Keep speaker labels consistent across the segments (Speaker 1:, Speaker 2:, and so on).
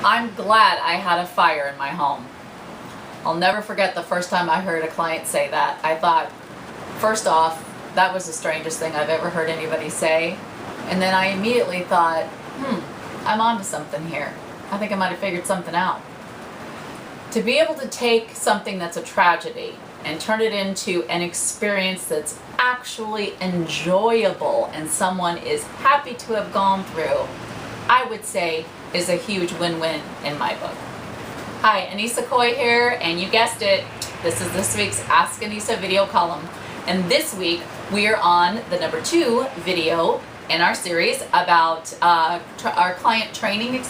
Speaker 1: I'm glad I had a fire in my home. I'll never forget the first time I heard a client say that. I thought, first off, that was the strangest thing I've ever heard anybody say. And then I immediately thought, I'm onto something here. I think I might have figured something out. To be able to take something that's a tragedy and turn it into an experience that's actually enjoyable and someone is happy to have gone through, I would say is a huge win-win in my book. Hi, Anissa Coy here, and you guessed it, this is this week's Ask Anissa video column. And this week we are on the number 2 video in our series about our client training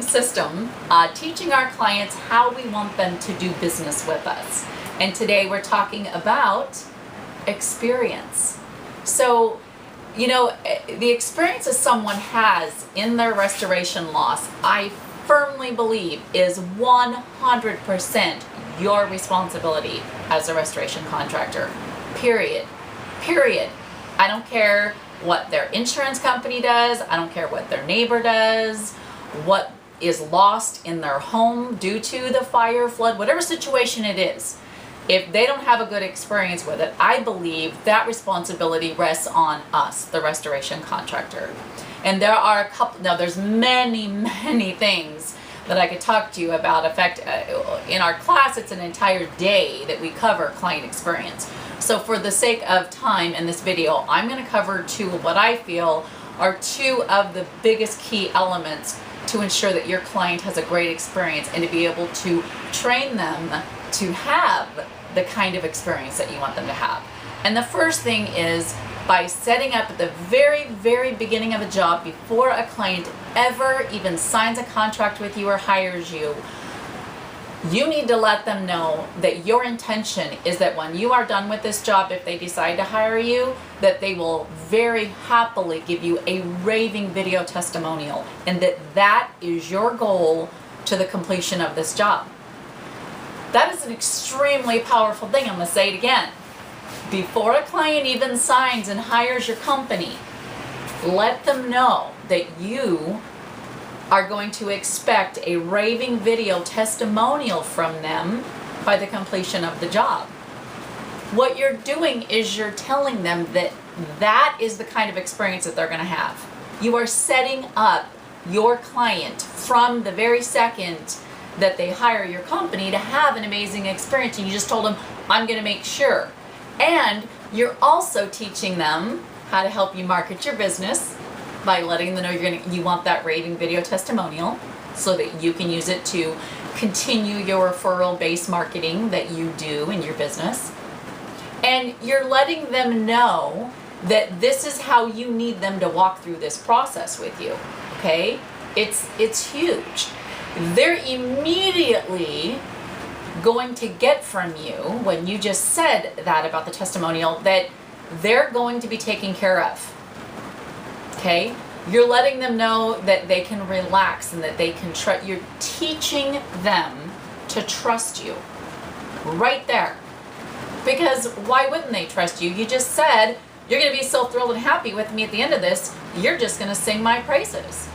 Speaker 1: system, teaching our clients how we want them to do business with us. And today we're talking about experience. So, you know, the experiences someone has in their restoration loss, I firmly believe is 100% your responsibility as a restoration contractor. Period. I don't care what their insurance company does. I don't care what their neighbor does, what is lost in their home due to the fire, flood, whatever situation it is. If they don't have a good experience with it, I believe that responsibility rests on us, the restoration contractor. And there are a couple, now there's many things that I could talk to you about. In fact, in our class, it's an entire day that we cover client experience. So for the sake of time in this video, I'm going to cover what I feel are 2 of the biggest key elements to ensure that your client has a great experience and to be able to train them to have the kind of experience that you want them to have. And the first thing is by setting up at the very beginning of a job, before a client ever even signs a contract with you or hires you, you need to let them know that your intention is that when you are done with this job, if they decide to hire you, that they will very happily give you a raving video testimonial, and that is your goal to the completion of this job. That is an extremely powerful thing. I'm going to say it again. Before a client even signs and hires your company, let them know that you are going to expect a raving video testimonial from them by the completion of the job. What you're doing is you're telling them that that is the kind of experience that they're going to have. You are setting up your client from the very second that they hire your company to have an amazing experience, and you just told them, I'm going to make sure. And you're also teaching them how to help you market your business by letting them know you want that raving video testimonial so that you can use it to continue your referral-based marketing that you do in your business. And you're letting them know that this is how you need them to walk through this process with you, okay? It's huge. They're immediately going to get from you, when you just said that about the testimonial, that they're going to be taken care of. Okay? You're letting them know that they can relax and that they can trust. You're teaching them to trust you right there. Because why wouldn't they trust you? You just said, you're going to be so thrilled and happy with me at the end of this, you're just going to sing my praises.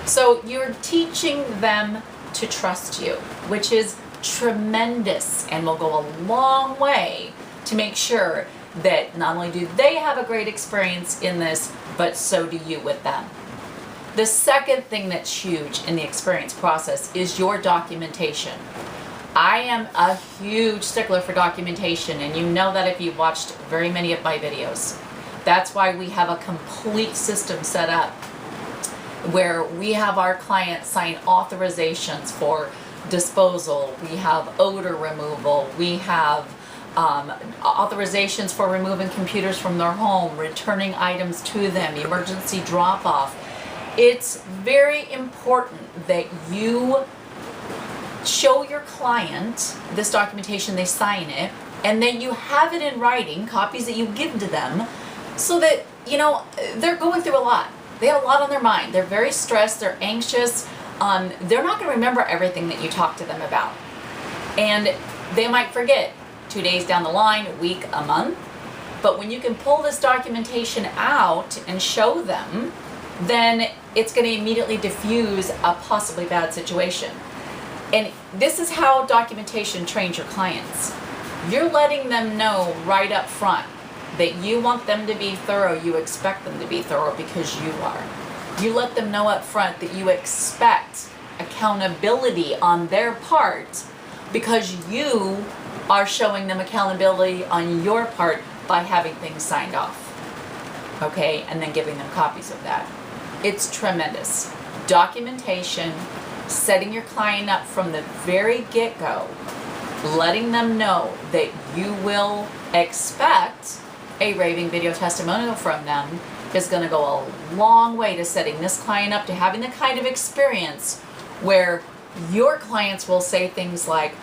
Speaker 1: So you're teaching them to trust you, which is tremendous and will go a long way to make sure that not only do they have a great experience in this, but so do you with them. The second thing that's huge in the experience process is your documentation. I am a huge stickler for documentation, and you know that if you've watched very many of my videos. That's why we have a complete system set up where we have our clients sign authorizations for disposal, we have odor removal, we have authorizations for removing computers from their home, returning items to them, emergency drop-off. It's very important that you show your client this documentation, they sign it, and then you have it in writing, copies that you give to them, so that, you know, they're going through a lot. They have a lot on their mind. They're very stressed, they're anxious. They're not going to remember everything that you talk to them about. And they might forget 2 days down the line, a week, a month. But when you can pull this documentation out and show them then it's going to immediately diffuse a possibly bad situation. And this is how documentation trains your clients. You're letting them know right up front that you want them to be thorough, you expect them to be thorough because you are. You let them know up front that you expect accountability on their part because you are showing them accountability on your part by having things signed off. Okay, and then giving them copies of that. It's tremendous. Documentation, setting your client up from the very get-go, letting them know that you will expect a raving video testimonial from them is going to go a long way to setting this client up to having the kind of experience where your clients will say things like,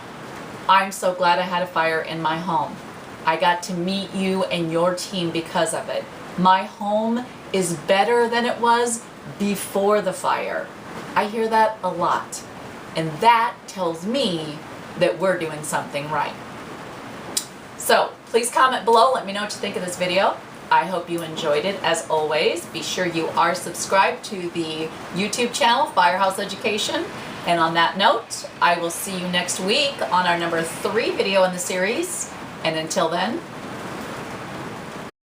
Speaker 1: I'm so glad I had a fire in my home. I got to meet you and your team because of it. My home is better than it was before the fire. I hear that a lot. And that tells me that we're doing something right. So please comment below. Let me know what you think of this video. I hope you enjoyed it. As always, be sure you are subscribed to the YouTube channel, Firehouse Education. And on that note, I will see you next week on our number 3 video in the series. And until then,